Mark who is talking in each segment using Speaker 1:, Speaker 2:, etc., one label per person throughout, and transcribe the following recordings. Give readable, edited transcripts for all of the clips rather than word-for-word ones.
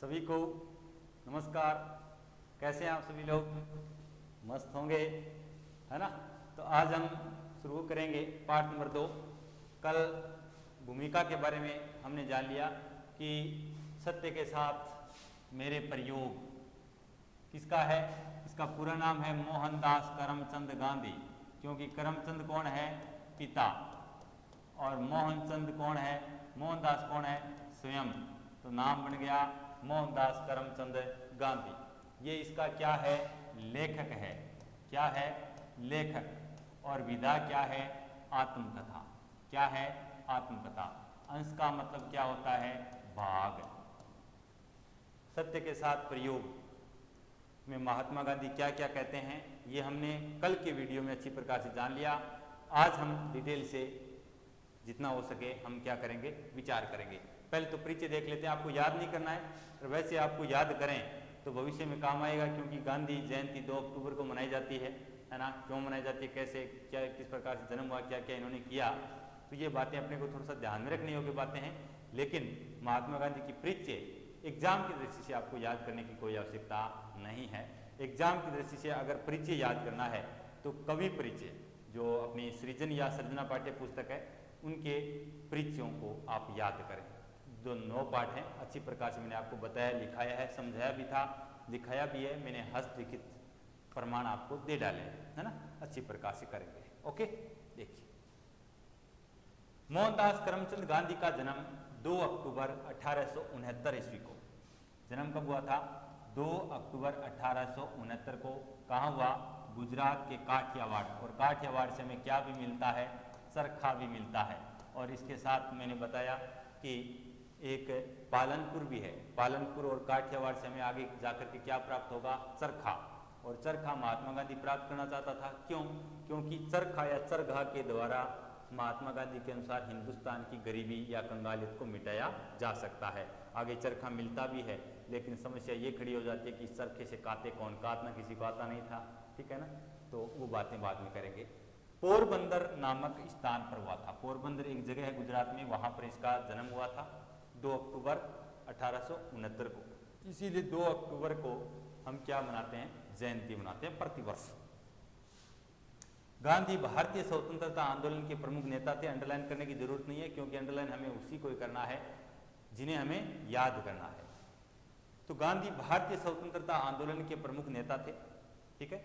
Speaker 1: सभी को नमस्कार। कैसे हैं आप सभी लोग? मस्त होंगे, है ना? तो आज हम शुरू करेंगे पाठ नंबर 2। कल भूमिका के बारे में हमने जान लिया कि सत्य के साथ मेरे प्रयोग किसका है। इसका पूरा नाम है मोहनदास करमचंद गांधी, क्योंकि करमचंद कौन है? पिता। और मोहनचंद कौन है? मोहनदास कौन है? स्वयं। तो नाम बन गया मोहनदास करमचंद गांधी। ये इसका क्या है? लेखक है। क्या है? लेखक। और विधा क्या है? आत्मकथा। क्या है? आत्मकथा। अंश का मतलब क्या होता है? भाग। सत्य के साथ प्रयोग में महात्मा गांधी क्या क्या कहते हैं, ये हमने कल के वीडियो में अच्छी प्रकार से जान लिया। आज हम डिटेल से जितना हो सके हम क्या करेंगे? विचार करेंगे। पहले तो परिचय देख लेते हैं। आपको याद नहीं करना है, और वैसे आपको याद करें तो भविष्य में काम आएगा, क्योंकि गांधी जयंती 2 अक्टूबर को मनाई जाती है ना? क्यों मनाई जाती है, कैसे, क्या, किस प्रकार से जन्म हुआ, क्या क्या इन्होंने किया, तो ये बातें अपने को थोड़ा सा ध्यान में रखने योग्य बातें हैं। लेकिन महात्मा गांधी की परिचय एग्जाम की दृष्टि से आपको याद करने की कोई आवश्यकता नहीं है। एग्जाम की दृष्टि से अगर परिचय याद करना है तो कवि परिचय, जो अपनी सृजन या सर्जना पाठ्य पुस्तक है, उनके परिचयों को आप याद करें। जो 9 पाठ हैं अच्छी प्रकार से मैंने आपको बताया, लिखाया है, समझाया भी था, दिखाया भी है। मैंने हस्तलिखित प्रमाण आपको दे डाले, है ना? अच्छी प्रकार से करेंगे। ओके, देखिए, मोहनदास करमचंद गांधी का जन्म 2 अक्टूबर 1869 ईस्वी को। जन्म कब हुआ था? 2 अक्टूबर 1869 को। कहाँ हुआ? गुजरात के काठियावाड़। और काठियावाड़ से हमें क्या भी मिलता है? चरखा भी मिलता है। और इसके साथ मैंने बताया कि एक पालनपुर भी है। पालनपुर और काठियावाड़ से हमें आगे जाकर के क्या प्राप्त होगा? चरखा। और चरखा महात्मा गांधी प्राप्त करना चाहता था। क्यों? क्योंकि चरखा या चरखा के द्वारा महात्मा गांधी के अनुसार हिंदुस्तान की गरीबी या कंगालियत को मिटाया जा सकता है। आगे चरखा मिलता भी है, लेकिन समस्या ये खड़ी हो जाती है कि इस चरखे से काते कौन? काटना किसी को आता नहीं था, ठीक है ना? तो वो बातें बाद में करेंगे। पोरबंदर नामक स्थान पर हुआ था। पोरबंदर एक जगह है गुजरात में, वहां पर इसका जन्म हुआ था 2 अक्टूबर 1869 को। इसीलिए 2 अक्टूबर को हम क्या मनाते हैं? जयंती मनाते हैं प्रतिवर्ष। गांधी भारतीय स्वतंत्रता आंदोलन के प्रमुख नेता थे। अंडरलाइन करने की जरूरत नहीं है, क्योंकि अंडरलाइन हमें उसी को करना है जिन्हें हमें याद करना है। तो गांधी भारतीय स्वतंत्रता आंदोलन के प्रमुख नेता थे, ठीक है।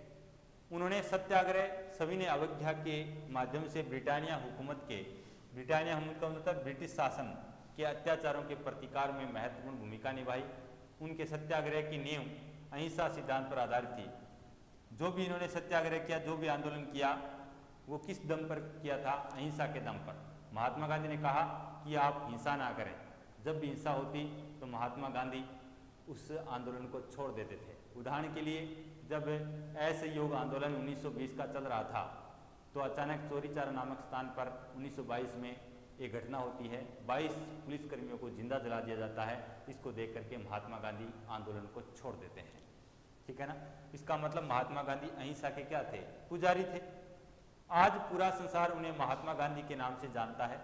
Speaker 1: उन्होंने सत्याग्रह, सविनय अवज्ञा के माध्यम से ब्रिटानिया हुकूमत का मतलब ब्रिटिश शासन के अत्याचारों के प्रतिकार में महत्वपूर्ण भूमिका निभाई। उनके सत्याग्रह की नींव अहिंसा सिद्धांत पर आधारित थी। जो भी इन्होंने सत्याग्रह किया, जो भी आंदोलन किया, वो किस दम पर किया था? अहिंसा के दम पर। महात्मा गांधी ने कहा कि आप हिंसा ना करें। जब भी हिंसा होती तो महात्मा गांधी उस आंदोलन को छोड़ देते थे। उदाहरण के लिए, जब असहयोग आंदोलन 1920 का चल रहा था, तो अचानक चौरीचारा नामक स्थान पर 1922 में एक घटना होती है। 22 पुलिसकर्मियों को जिंदा जला दिया जाता है। इसको देख करके महात्मा गांधी आंदोलन को छोड़ देते हैं, ठीक है ना? इसका मतलब महात्मा गांधी अहिंसा के क्या थे? पुजारी थे। आज पूरा संसार उन्हें महात्मा गांधी के नाम से जानता है।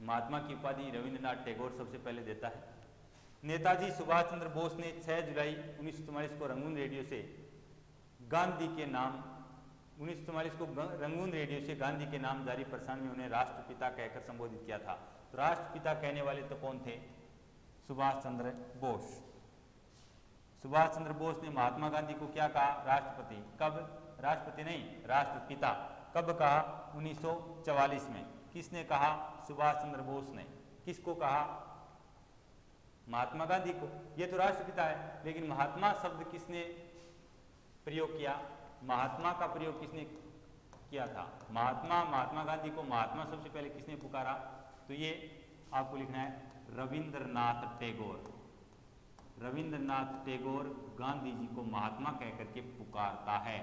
Speaker 1: महात्मा की उपाधि रविंद्रनाथ टैगोर सबसे पहले देता है। नेताजी सुभाष चंद्र बोस ने 6 जुलाई 1944 को रंगून रेडियो से गांधी के नाम 1944 को रंगून रेडियो से गांधी के नाम जारी प्रसारण में उन्हें राष्ट्रपिता कहकर संबोधित किया था। तो राष्ट्रपिता कहने वाले तो कौन थे? सुभाष चंद्र बोस। सुभाष चंद्र बोस ने महात्मा गांधी को क्या कहा? राष्ट्रपति। कब? राष्ट्रपति नहीं, राष्ट्रपिता। कब कहा? 1944 में। किसने कहा? सुभाष चंद्र बोस ने। किसको कहा? महात्मा गांधी को। ये तो राष्ट्रपिता है, लेकिन महात्मा शब्द किसने प्रयोग किया? महात्मा का प्रयोग किसने किया था? महात्मा गांधी को महात्मा सबसे पहले किसने पुकारा? तो ये आपको लिखना है रविंद्रनाथ टैगोर। रविंद्रनाथ टैगोर गांधी जी को महात्मा कह करके पुकारता है।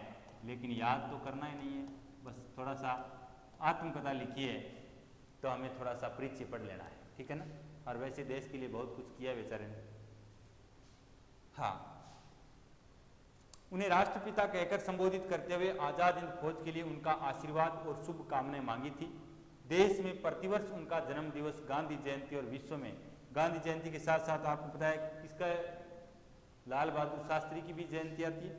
Speaker 1: लेकिन याद तो करना ही नहीं है, बस थोड़ा सा आत्मकथा लिखिए तो हमें थोड़ा सा परिचय पढ़ लेना है, ठीक है ना? और वैसे देश के लिए बहुत कुछ किया बेचारे ने। हाँ, उन्हें राष्ट्रपिता कहकर संबोधित करते हुए आजाद हिंद फौज के लिए उनका आशीर्वाद और शुभकामनाएं मांगी थी। देश में प्रतिवर्ष उनका जन्म दिवस गांधी जयंती और विश्व में गांधी जयंती के साथ साथ आपको पता है किसका, लाल बहादुर शास्त्री की भी जयंती आती है।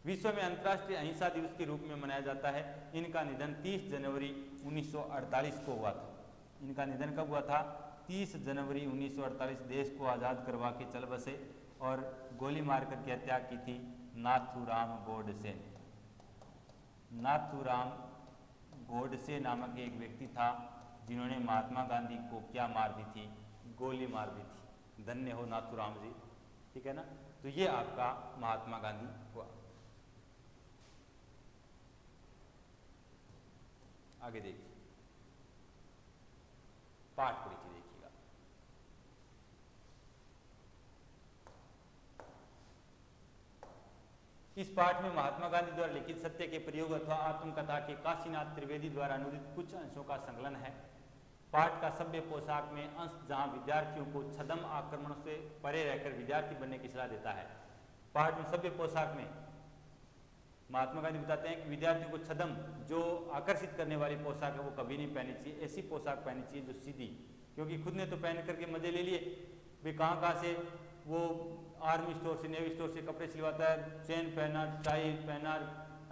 Speaker 1: विश्व में अंतर्राष्ट्रीय अहिंसा दिवस के रूप में मनाया जाता है। इनका निधन 30 जनवरी 1948 को हुआ था। इनका निधन कब हुआ था? 30 जनवरी 1948। देश को आज़ाद करवा के चल बसे और गोली मार करके हत्या की थी नाथूराम गोडसे ने। नाथूराम गोडसे नामक एक व्यक्ति था जिन्होंने महात्मा गांधी को क्या मार दी थी? गोली मार दी थी। धन्य हो नाथूराम जी, ठीक है ना। तो ये आपका महात्मा गांधी हुआ। आगे देखिए, पाठ परिचय देखिएगा। इस पाठ में महात्मा गांधी द्वारा लिखित सत्य के प्रयोग अथवा आत्मकथा के काशीनाथ त्रिवेदी द्वारा अनुदित कुछ अंशों का संकलन है। पाठ का सभ्य पोशाक में अंश जहां विद्यार्थियों को छद्म आक्रमण से परे रहकर विद्यार्थी बनने की सलाह देता है। पाठ में सभ्य पोशाक में महात्मा गांधी बताते हैं कि विद्यार्थियों को छद्म, जो आकर्षित करने वाली पोशाक है, वो कभी नहीं पहननी चाहिए। ऐसी पोशाक पहननी चाहिए जो सीधी, क्योंकि खुद ने तो पहन करके मजे ले लिए, वे कहाँ से वो आर्मी स्टोर से, नेवी स्टोर से कपड़े सिलवाता है, चेन पहना, टाई पहना,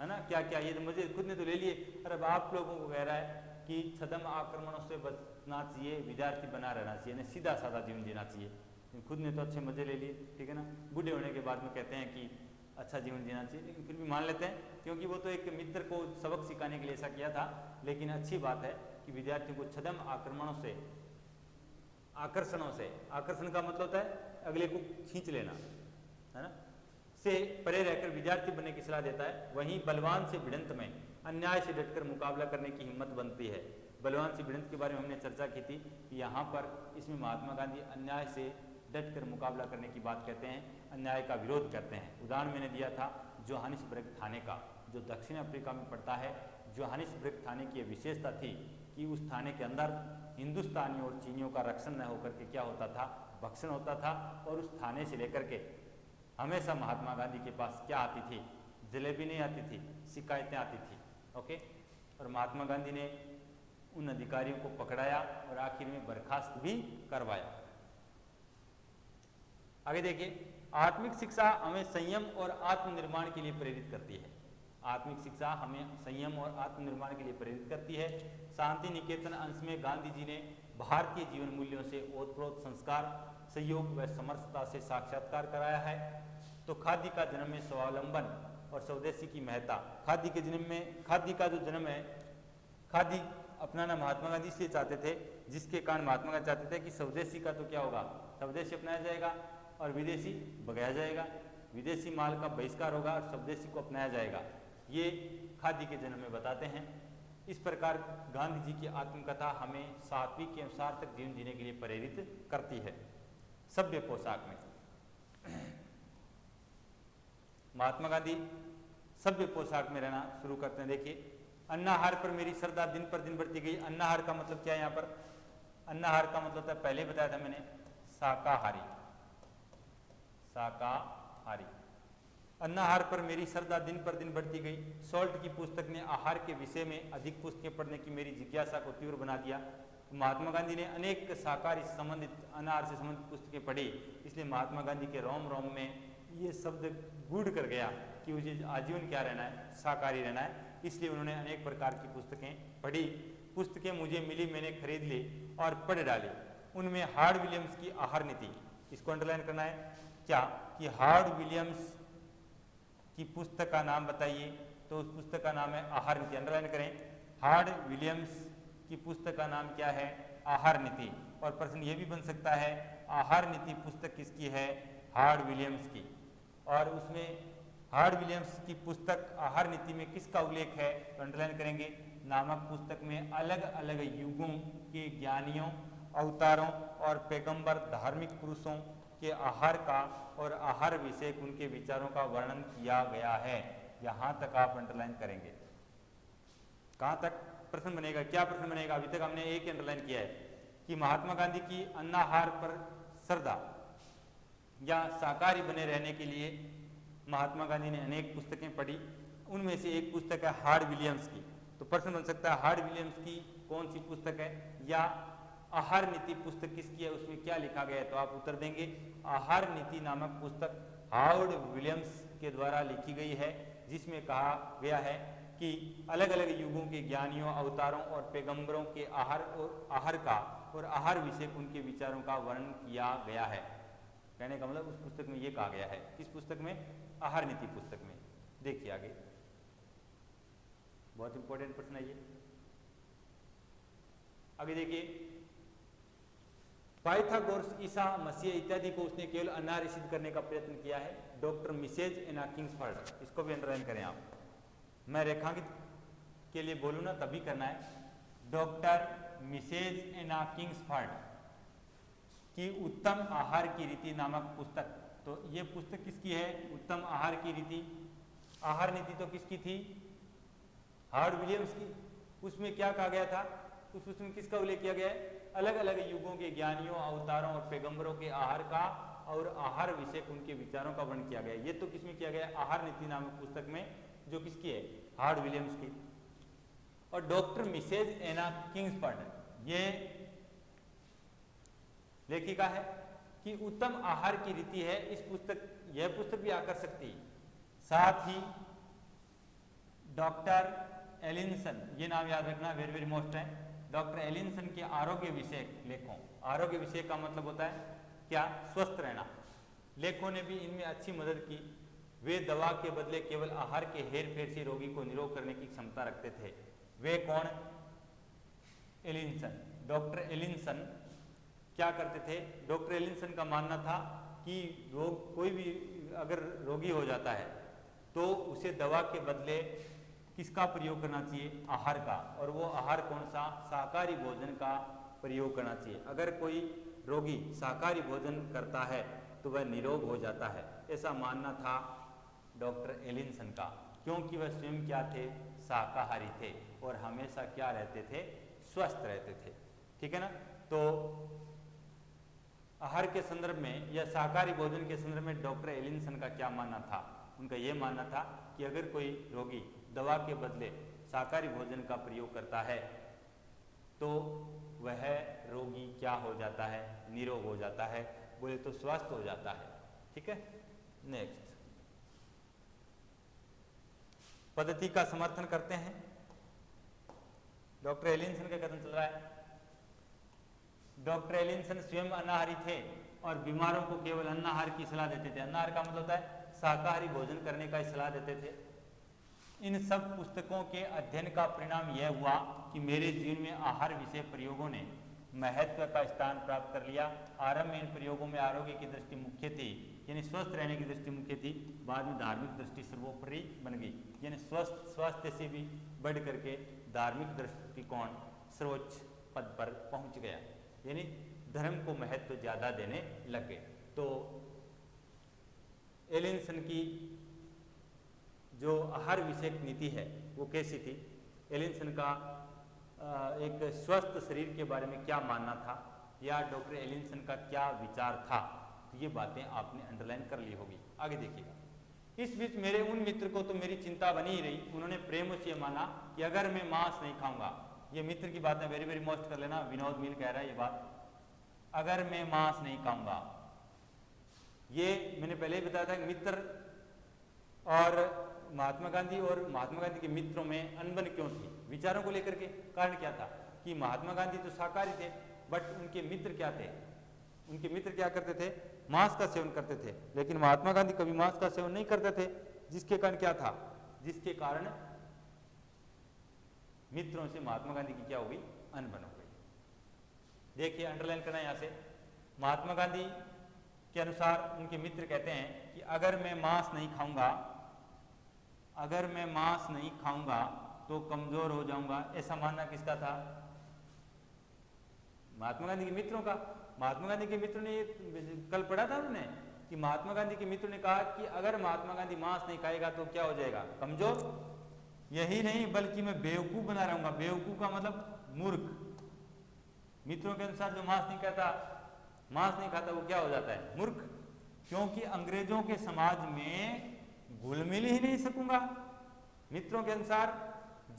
Speaker 1: है ना, क्या क्या, ये तो मजे खुद ने तो ले लिए। और अब आप लोगों को कह रहा है कि छद्म आक्रमणों से बचना चाहिए, विद्यार्थी बना रहना चाहिए, ना सीधा साधा जीवन जीना चाहिए। खुद ने तो अच्छे मजे ले लिए, ठीक है ना। बूढ़े होने के बाद में कहते हैं कि अच्छा जीवन जीना चाहिए, लेकिन फिर भी मान लेते हैं, क्योंकि वो तो एक मित्र को सबक सिखाने के लिए ऐसा किया था। लेकिन अच्छी बात है कि विद्यार्थियों को छद्म आक्रमणों से, आकर्षणों से, आकर्षण का मतलब होता है अगले को खींच लेना, है ना, से परे रहकर विद्यार्थी बनने की सलाह देता है। वहीं बलवान से भिड़ंत में अन्याय से डटकर मुकाबला करने की हिम्मत बनती है। बलवान से भिड़ंत के बारे में हमने चर्चा की थी कि यहाँ पर इसमें महात्मा गांधी अन्याय से डटकर मुकाबला करने की बात कहते हैं, अन्याय का विरोध करते हैं। उदाहरण मैंने दिया था जोहानिसबर्ग थाने का, जो दक्षिण अफ्रीका में पड़ता है। जोहानिसबर्ग थाने की विशेषता थी कि उस थाने के अंदर हिंदुस्तानियों और चीनियों का रक्षण न होकर के क्या होता था? भक्षण होता था। और उस थाने से लेकर के हमेशा महात्मा गांधी के पास क्या आती थी? जलेबी नहीं आती थी, शिकायतें आती थी। ओके, और महात्मा गांधी ने उन अधिकारियों को पकड़ाया और आखिर में बर्खास्त भी करवाया। आगे देखिए, आत्मिक शिक्षा हमें संयम और आत्मनिर्माण के लिए प्रेरित करती है। आत्मिक शिक्षा हमें संयम और आत्मनिर्माण के लिए प्रेरित करती है। शांति निकेतन अंश में गांधी जी ने भारतीय जीवन मूल्यों से ओतप्रोत संस्कार, सहयोग व समरसता से साक्षात्कार कराया है। तो खादी का जन्म में स्वावलंबन और स्वदेशी की महत्ता। खादी के जन्म में, खादी का जो जन्म है, खादी अपनाना महात्मा गांधी इसलिए चाहते थे, जिसके कारण महात्मा गांधी चाहते थे कि स्वदेशी का तो क्या होगा? स्वदेशी अपनाया जाएगा और विदेशी भगाया जाएगा, विदेशी माल का बहिष्कार होगा और स्वदेशी को अपनाया जाएगा। ये खादी के जन्म में बताते हैं। इस प्रकार गांधी जी की आत्मकथा हमें सात्विक एवं सार्थक जीवन जीने के लिए प्रेरित करती है। सभ्य पोशाक में महात्मा गांधी सभ्य पोशाक में रहना शुरू करते हैं। देखिए, अन्नाहार पर मेरी श्रद्धा दिन पर दिन बढ़ती गई। अन्नाहार का मतलब क्या है? यहाँ पर अन्नाहार का मतलब था, पहले बताया था मैंने, शाकाहारी। शाकाहारी। अन्नाहार पर मेरी श्रद्धा दिन पर दिन बढ़ती गई। सॉल्ट की पुस्तक ने आहार के विषय में अधिक पुस्तकें पढ़ने की मेरी जिज्ञासा को तीव्र बना दिया। महात्मा गांधी ने अनेक शाकाहारी संबंधित, अनाहार से संबंधित पुस्तकें पढ़ी, इसलिए महात्मा गांधी के रोम रोम में ये शब्द गूढ़ कर गया कि मुझे आजीवन क्या रहना है? शाकाहारी रहना है। इसलिए उन्होंने अनेक प्रकार की पुस्तकें पढ़ी। पुस्तकें मुझे मिली, मैंने खरीद ली और पढ़ डाली। उनमें हार्ड विलियम्स की आहार नीति, इसको अंडरलाइन करना है क्या कि हार्ड विलियम्स की पुस्तक का नाम बताइए, तो उस पुस्तक का नाम है आहार नीति। अंडरलाइन करें, हार्ड विलियम्स की पुस्तक का नाम क्या है? आहार नीति। और प्रश्न ये भी बन सकता है, आहार नीति पुस्तक किसकी है? हार्ड विलियम्स की। और उसमें हार्ड विलियम्स की पुस्तक आहार नीति में किसका उल्लेख है? तो अंडरलाइन करेंगे, नामक पुस्तक में अलग अलग युगों के ज्ञानियों, अवतारों और पैगंबर, धार्मिक पुरुषों के आहार का और आहार विषय उनके विचारों का वर्णन किया गया है। यहाँ तक आप अंडरलाइन करेंगे। कहाँ तक प्रश्न बनेगा? क्या प्रश्न बनेगा? अभी तक हमने एक अंडरलाइन किया है कि महात्मा गांधी की अन्नाहार पर श्रद्धा या शाकाहारी बने रहने के लिए महात्मा गांधी ने अनेक पुस्तकें पढ़ी। उनमें से एक पुस्तक है हार्ड विलियम्स की। तो प्रश्न बन सकता है, हार्ड विलियम्स की कौन सी पुस्तक है? या आहार नीति पुस्तक किसकी है, उसमें क्या लिखा गया है, तो आप उत्तर देंगे आहार नीति नामक पुस्तक हार्वर्ड विलियम्स के द्वारा लिखी गई है, जिसमें कहा गया है कि अलग अलग युगों के ज्ञानियों, अवतारों और पैगंबरों के आहार का और आहार विषय उनके विचारों का वर्णन किया गया है। कहने का मतलब उस पुस्तक में ये कहा गया है, किस पुस्तक में, आहार नीति पुस्तक में। देखिए आगे, बहुत इंपॉर्टेंट प्रश्न है ये। आगे देखिए, पाइथागोरस, ईसा मसीह इत्यादि को उसने केवल अनार्य सिद्ध करने का प्रयत्न किया है। डॉक्टर मिसेज एना किंग्सफोर्ड, इसको भी अंडरलाइन करें आप, मैं रेखांकित के लिए बोलूँ ना तभी करना है। डॉक्टर मिसेज एना किंग्सफोर्ड की उत्तम आहार की रीति नामक पुस्तक, तो ये पुस्तक किसकी है, उत्तम आहार की रीति। आहार नीति तो किसकी थी, हार्वर्ड विलियम्स की। उसमें क्या कहा गया था, उस पुस्तक में किसका उल्लेख किया गया है, अलग अलग युगों के ज्ञानियों, अवतारों और पैगंबरों के आहार का और आहार विषय उनके विचारों का वर्णन किया गया। ये तो किसमें किया गया, आहार नीति नामक पुस्तक में, जो किसकी है, हार्वर्ड विलियम्स की। और डॉक्टर मिसेज एना किंग्सफोर्ड, ये लेखिका है कि उत्तम आहार की रीति है। इस पुस्तक, यह पुस्तक भी आकर सकती। साथ ही डॉक्टर एलिनसन, ये नाम याद रखना, वेरी वेरी मोस्ट है, डॉक्टर एलिनसन के आरोग्य विषय लेखों, आरोग्य विषय का मतलब होता है क्या, स्वस्थ रहना, लेखों ने भी इनमें अच्छी मदद की। वे दवा के बदले केवल आहार के हेर फेर से रोगी को निरोग करने की क्षमता रखते थे। वे कौन, एलिनसन। डॉक्टर एलिनसन क्या करते थे, डॉक्टर एलिनसन का मानना था कि रोग, कोई भी अगर रोगी हो जाता है तो उसे दवा के बदले किसका प्रयोग करना चाहिए, आहार का। और वो आहार कौन सा, शाकाहारी भोजन का प्रयोग करना चाहिए। अगर कोई रोगी शाकाहारी भोजन करता है तो वह निरोग हो जाता है, ऐसा मानना था डॉक्टर एलिनसन का, क्योंकि वह स्वयं क्या थे, शाकाहारी थे और हमेशा क्या रहते थे, स्वस्थ रहते थे। ठीक है ना। तो आहार के संदर्भ में या शाकाहारी भोजन के संदर्भ में डॉक्टर एलिनसन का क्या मानना था, उनका यह मानना था कि अगर कोई रोगी दवा के बदले शाकाहारी भोजन का प्रयोग करता है तो वह रोगी क्या हो जाता है, निरोग हो जाता है, बोले तो स्वस्थ हो जाता है। ठीक है। नेक्स्ट, पद्धति का समर्थन करते हैं। डॉक्टर एलिनसन का कथन चल रहा है, डॉक्टर एलिनसन स्वयं अन्नाहारी थे और बीमारों को केवल अन्नाहार की सलाह देते थे। अन्नाहार का मतलब होता है शाकाहारी भोजन करने का सलाह देते थे। इन सब पुस्तकों के अध्ययन का परिणाम यह हुआ कि मेरे जीवन में आहार विषय प्रयोगों ने महत्व का स्थान प्राप्त कर लिया। आरंभ में इन प्रयोगों में आरोग्य की दृष्टि मुख्य थी, यानी स्वस्थ रहने की दृष्टि मुख्य थी। बाद में धार्मिक दृष्टि सर्वोपरि बन गई, यानी स्वास्थ्य से भी बढ़ करके धार्मिक दृष्टिकोण सर्वोच्च पद पर पहुंच गया, यानी धर्म को महत्व ज्यादा देने लग गए। तो एलिनसन की जो आहार विषयक नीति है वो कैसी थी, एलिनसन का एक स्वस्थ शरीर के बारे में क्या मानना था, या डॉक्टर एलिनसन का क्या विचार था, तो ये बातें आपने अंडरलाइन कर ली होगी। आगे देखिएगा, इस बीच मेरे उन मित्र को तो मेरी चिंता बनी ही रही। उन्होंने प्रेम से माना कि अगर मैं मांस नहीं खाऊंगा, ये मित्र की बात है, वेरी वेरी मोस्ट कर लेना, विनोद मिल कह रहा है ये बात, अगर मैं मांस नहीं खाऊंगा। ये मैंने पहले ही बताया था, मित्र और महात्मा गांधी और महात्मा गांधी के मित्रों में अनबन क्यों थी, विचारों को लेकर के। कारण क्या था कि महात्मा गांधी तो शाकाहारी थे, बट उनके मित्र क्या थे, उनके मित्र क्या करते थे, मांस का सेवन करते थे, लेकिन महात्मा गांधी कभी मांस का सेवन नहीं करते थे। जिसके कारण क्या था, जिसके कारण मित्रों से महात्मा गांधी की क्या हो गई, अनबन हो गई। देखिए अंडरलाइन करना यहां से, महात्मा गांधी के अनुसार उनके मित्र कहते हैं कि अगर मैं मांस नहीं खाऊंगा, अगर मैं मांस नहीं खाऊंगा तो कमजोर हो जाऊंगा। ऐसा मानना किसका था, महात्मा गांधी के मित्रों का। महात्मा गांधी के मित्रों ने, कल पढ़ा था उन्होंने कि महात्मा गांधी के मित्रों ने कहा कि अगर महात्मा गांधी मांस नहीं खाएगा तो क्या हो जाएगा, कमजोर। यही नहीं बल्कि मैं बेवकूफ बना रहूंगा। बेवकूफ का मतलब मूर्ख। मित्रों के अनुसार जो मांस नहीं खाता वो क्या हो जाता है, मूर्ख। क्योंकि अंग्रेजों के समाज में घुल मिल ही नहीं सकूंगा। मित्रों के अनुसार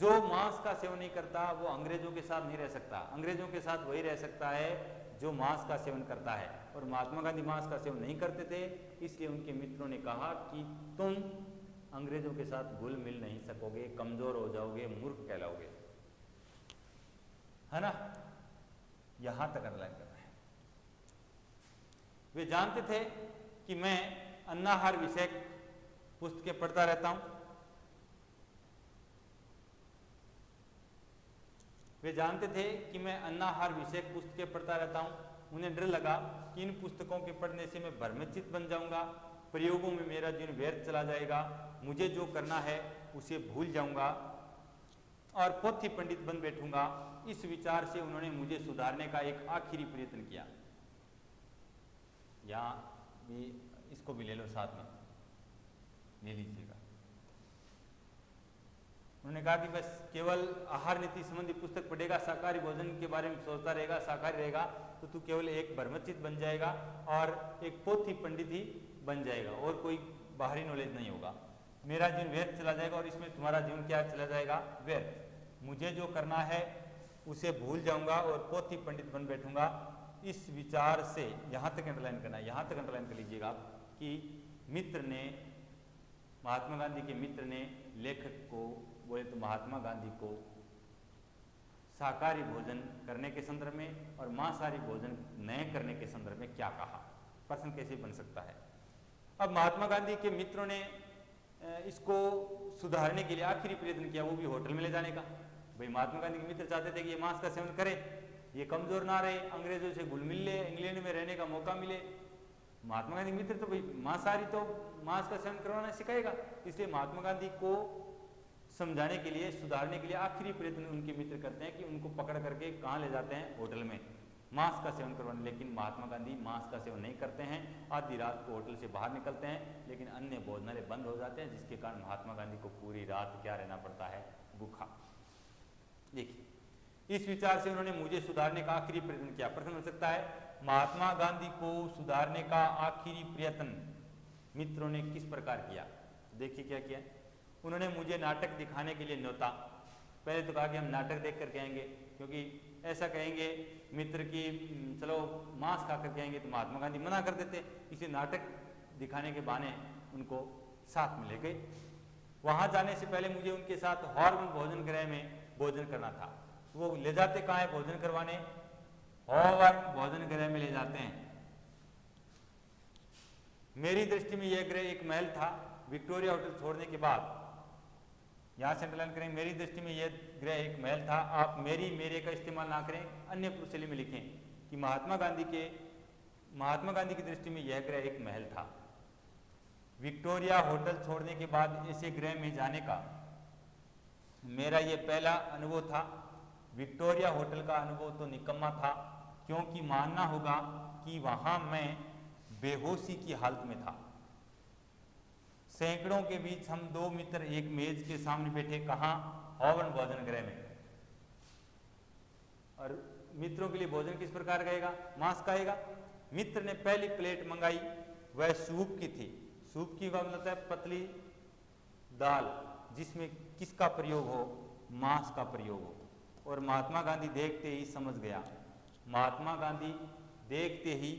Speaker 1: जो मांस का सेवन नहीं करता वो अंग्रेजों के साथ नहीं रह सकता। अंग्रेजों के साथ वही रह सकता है जो मांस का सेवन करता है। और महात्मा गांधी मांस का सेवन नहीं करते थे, इसलिए उनके मित्रों ने कहा कि तुम अंग्रेजों के साथ घुल मिल नहीं सकोगे, कमजोर हो जाओगे, मूर्ख कहलाओगे, है ना। यहां तक अंडरलाइन करना है। वे जानते थे कि मैं अन्नाहार विषयक पुस्तकें पढ़ता रहता हूं। वे जानते थे कि मैं अन्नाहार विषयक पुस्तकें पढ़ता रहता हूं। उन्हें डर लगा कि इन पुस्तकों के पढ़ने से मैं भ्रमित बन जाऊंगा, प्रयोगों में मेरा जीवन व्यर्थ चला जाएगा, मुझे जो करना है उसे भूल जाऊंगा और पोथी पंडित बन बैठूंगा। इस विचार से उन्होंने मुझे सुधारने का एक आखिरी प्रयत्न किया। यहां भी इसको भी ले लो, साथ में ले लीजिएगा। उन्होंने कहा कि बस केवल आहार नीति संबंधी पुस्तक पढ़ेगा, शाकाहारी भोजन के बारे में सोचता रहेगा, शाकाहारी रहेगा तो तू केवल एक भ्रमित बन जाएगा और एक पोथी पंडित ही बन जाएगा और कोई बाहरी नॉलेज नहीं होगा। मेरा जीवन व्यर्थ चला जाएगा और इसमें तुम्हारा जीवन क्या चला जाएगा? व्यर्थ। मुझे जो करना है उसे भूल जाऊंगा और पोथी पंडित बन बैठूंगा। इस विचार से, यहां तक अंडरलाइन करना है, यहां तक अंडरलाइन कर लीजिएगा कि मित्र ने, महात्मा गांधी के मित्र ने लेखक को बोले तो महात्मा गांधी को शाकाहारी भोजन करने के संदर्भ में और मांसाहारी भोजन न करने के संदर्भ में क्या कहा, प्रश्न कैसे बन सकता है। अब महात्मा गांधी के मित्रों ने इसको सुधारने के लिए आखिरी प्रयत्न किया, वो भी होटल में ले जाने का। भाई महात्मा गांधी के मित्र चाहते थे कि ये मांस का सेवन करे, ये कमजोर ना रहे, अंग्रेजों से घुल मिल ले, इंग्लैंड में रहने का मौका मिले। महात्मा गांधी मित्र तो भाई मांसाहारी तो मांस का सेवन करवाना सिखाएगा, इसलिए महात्मा गांधी को समझाने के लिए, सुधारने के लिए आखिरी प्रयत्न उनके मित्र करते हैं कि उनको पकड़ करके कहाँ ले जाते हैं? होटल में मांस का सेवन करवाने। लेकिन महात्मा गांधी मांस का सेवन नहीं करते हैं, आधी रात को होटल से बाहर निकलते हैं, लेकिन अन्य भोजनालय बंद हो जाते हैं, जिसके कारण महात्मा गांधी को पूरी रात क्या रहना पड़ता है? भूखा। देखिए, इस विचार से उन्होंने मुझे सुधारने का आखिरी प्रयत्न किया। प्रश्न हो सकता है, महात्मा गांधी को सुधारने का आखिरी प्रयत्न मित्रों ने किस प्रकार किया? देखिए क्या किया। उन्होंने मुझे नाटक दिखाने के लिए न्योता। पहले तो कहा कि हम नाटक देख करके आएंगे, क्योंकि ऐसा कहेंगे मित्र की चलो मांस खा करके आएंगे तो महात्मा गांधी मना कर देते, इसलिए नाटक दिखाने के बहाने उनको साथ में ले गए। वहां जाने से पहले मुझे उनके साथ हॉर्न भोजन गृह में भोजन करना था। वो ले जाते कहाँ है भोजन करवाने? हॉर्न भोजन गृह में ले जाते हैं। मेरी दृष्टि में यह गृह एक महल था। विक्टोरिया होटल छोड़ने के बाद, यहां से अंडरलाइन करें, मेरी दृष्टि में यह गृह एक महल था। आप मेरी, मेरे का इस्तेमाल ना करें, अन्य पुरुषशैली में लिखें कि महात्मा गांधी की दृष्टि में यह गृह एक महल था। विक्टोरिया होटल छोड़ने के बाद ऐसे गृह में जाने का मेरा यह पहला अनुभव था। विक्टोरिया होटल का अनुभव तो निकम्मा था, क्योंकि मानना होगा कि वहां मैं बेहोशी की हालत में था। सैकड़ों के बीच हम दो मित्र एक मेज के सामने बैठे, कहाँ? हवन भोजन गृह में। और मित्रों के लिए भोजन किस प्रकार रहेगा? मांस खाएगा। मित्र ने पहली प्लेट मंगाई, वह सूप की थी। सूप की का मतलब है पतली दाल, जिसमें किसका प्रयोग हो? मांस का प्रयोग हो। और महात्मा गांधी देखते ही समझ गया। महात्मा गांधी देखते ही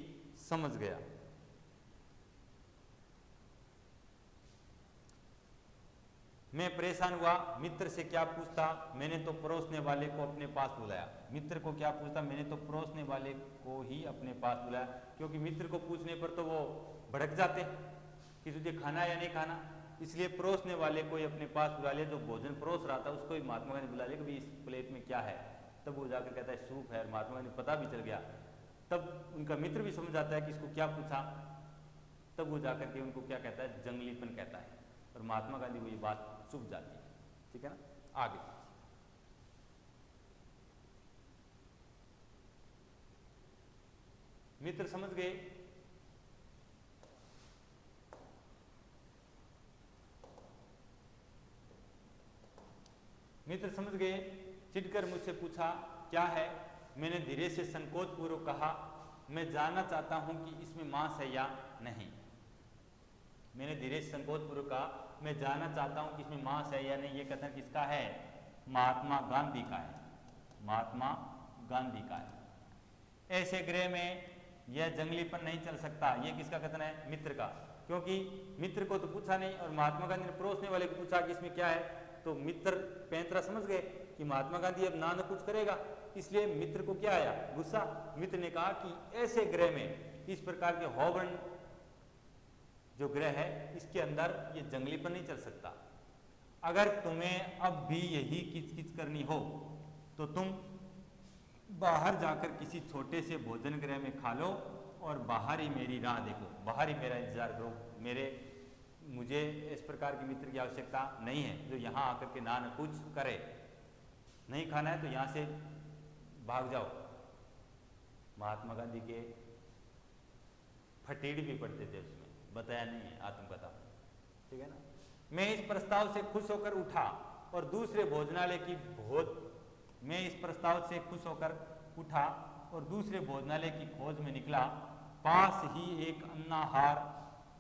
Speaker 1: समझ गया। मैं परेशान हुआ, मित्र से क्या पूछता? मैंने तो परोसने वाले को अपने पास बुलाया। मित्र को क्या पूछता? मैंने तो परोसने वाले को ही अपने पास बुलाया, क्योंकि मित्र को पूछने पर तो वो भड़क जाते कि तुझे खाना है या नहीं खाना। इसलिए परोसने वाले को ही अपने पास बुला लिया। जो भोजन परोस रहा था उसको ही महात्मा गांधी बुला लिया कि भाई इस प्लेट में क्या है। तब वो जाकर कहता है सूप है, और महात्मा गांधी पता भी चल गया। तब उनका मित्र भी समझ जाता है कि इसको क्या पूछा। तब वो जाकर के उनको क्या कहता है? जंगलीपन कहता है। और महात्मा गांधी को ये बात चुप जाती है। ठीक है ना। आगे मित्र समझ गए। मित्र समझ गए। चिढ़कर मुझसे पूछा क्या है? मैंने धीरे से संकोच पूर्वक कहा, मैं जानना चाहता हूं कि इसमें मांस है या नहीं। मैंने धीरे से संकोच पूर्वक कहा, मैं जानना चाहता हूं कि इसमें मांस है या नहीं। ये कथन किसका है? महात्मा गांधी का है, महात्मा गांधी का है। ऐसे ग्रह में यह जंगलीपन नहीं चल सकता। यह किसका कथन है? मित्र का। क्योंकि मित्र को तो पूछा नहीं और महात्मा गांधी ने परोसने वाले को पूछा कि इसमें क्या है, तो मित्र पैंतरा समझ गए कि महात्मा गांधी अब ना कुछ करेगा, इसलिए मित्र को क्या आया? गुस्सा। मित्र ने कहा कि ऐसे ग्रह में इस प्रकार के हॉबर्न जो ग्रह है इसके अंदर ये जंगलीपन नहीं चल सकता। अगर तुम्हें अब भी यही किचकिच करनी हो तो तुम बाहर जाकर किसी छोटे से भोजन गृह में खा लो और बाहर ही मेरी राह देखो, बाहर ही मेरा इंतजार करो। मुझे इस प्रकार के मित्र की आवश्यकता नहीं है जो यहाँ आकर के ना कुछ करे। नहीं खाना है तो यहाँ से भाग जाओ। महात्मा गांधी के फटेड़ भी पड़ते थे, उसमें बताया नहीं है, आत्मकथा, ठीक है ना। मैं इस प्रस्ताव से खुश होकर उठा और दूसरे भोजनालय की खोज में निकला। पास ही एक अन्नाहार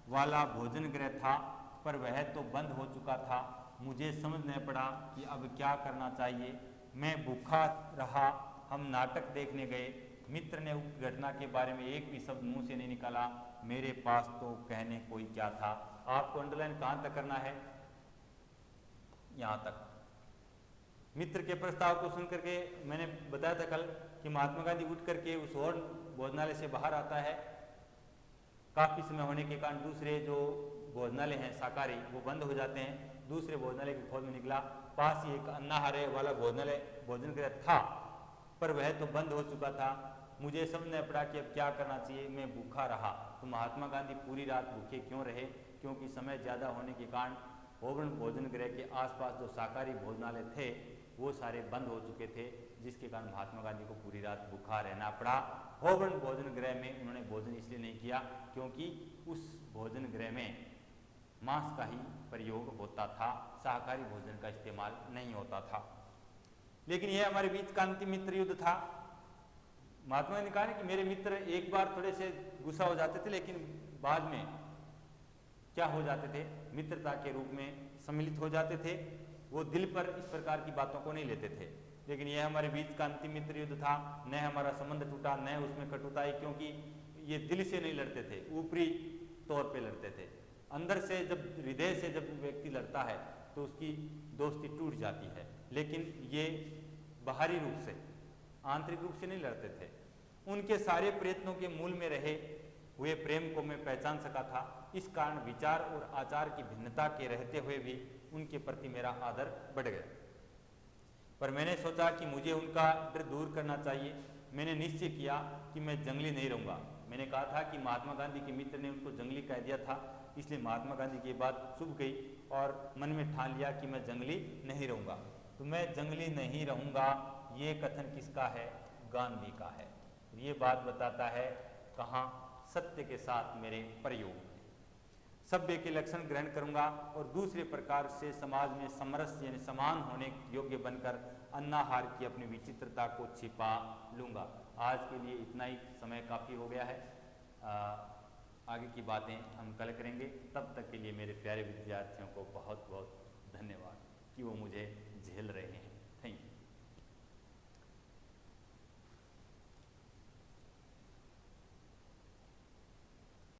Speaker 1: वाला भोजन गृह था, पर वह तो बंद हो चुका था। मुझे समझ नहीं पड़ा कि अब क्या करना चाहिए। मैं भूखा रहा। हम नाटक देखने गए। मित्र ने उस घटना के बारे में एक भी शब्द मुंह से नहीं निकाला। मेरे पास तो कहने कोई क्या था। आपको अंडरलाइन कहां तक करना है? यहां तक। मित्र के प्रस्ताव को सुनकर के मैंने बताया था कल कि महात्मा गांधी उठ करके उस और भोजनालय से बाहर आता है। काफी समय होने के कारण दूसरे जो भोजनालय हैं शाकाहारी वो बंद हो जाते हैं। दूसरे भोजनालय की खोज में निकला। पास ही एक अन्नाहार वाला भोजन गृह था, पर वह तो बंद हो चुका था। मुझे समझ नहीं पड़ा कि अब क्या करना चाहिए। मैं भूखा रहा। तो महात्मा गांधी पूरी रात भूखे क्यों रहे? क्योंकि समय ज़्यादा होने के कारण हॉबर्न भोजन गृह के आसपास जो शाकाहारी भोजनालय थे वो सारे बंद हो चुके थे, जिसके कारण महात्मा गांधी को पूरी रात भूखा रहना पड़ा। हॉबर्न भोजन गृह में उन्होंने भोजन इसलिए नहीं किया क्योंकि उस भोजन गृह में मांस का ही प्रयोग होता था, शाकाहारी भोजन का इस्तेमाल नहीं होता था। लेकिन यह हमारे बीच का अंतिम मित्र युद्ध था। महात्मा ने कहा कि मेरे मित्र एक बार थोड़े से गुस्सा हो जाते थे, लेकिन बाद में क्या हो जाते थे? मित्रता के रूप में सम्मिलित हो जाते थे। वो दिल पर इस प्रकार की बातों को नहीं लेते थे। लेकिन यह हमारे बीच का अंतिम मित्र युद्ध था। न हमारा संबंध टूटा, न उसमें कटुता आई, क्योंकि ये दिल से नहीं लड़ते थे, ऊपरी तौर पे लड़ते थे। अंदर से जब हृदय से जब व्यक्ति लड़ता है तो उसकी दोस्ती टूट जाती है। लेकिन ये बाहरी रूप से, आंतरिक रूप से नहीं लड़ते थे। उनके सारे प्रयत्नों के मूल में रहे हुए प्रेम को मैं पहचान सका था। इस कारण विचार और आचार की भिन्नता के रहते हुए भी उनके प्रति मेरा आदर बढ़ गया। पर मैंने सोचा कि मुझे उनका डर दूर करना चाहिए। मैंने निश्चय किया कि मैं जंगली नहीं रहूँगा। मैंने कहा था कि महात्मा गांधी के मित्र ने उनको जंगली कह दिया था, इसलिए महात्मा गांधी की बात चुभ गई और मन में ठान लिया कि मैं जंगली नहीं रहूँगा। तो मैं जंगली नहीं रहूँगा, ये कथन किसका है? गांधी का है। ये बात बताता है कहाँ? सत्य के साथ मेरे प्रयोग में। सभ्य के लक्षण ग्रहण करूंगा और दूसरे प्रकार से समाज में समरस यानी समान होने योग्य बनकर अन्नाहार की अपनी विचित्रता को छिपा लूंगा। आज के लिए इतना ही, समय काफ़ी हो गया है। आगे की बातें हम कल करेंगे। तब तक के लिए मेरे प्यारे विद्यार्थियों को बहुत बहुत धन्यवाद कि वो मुझे झेल रहे हैं।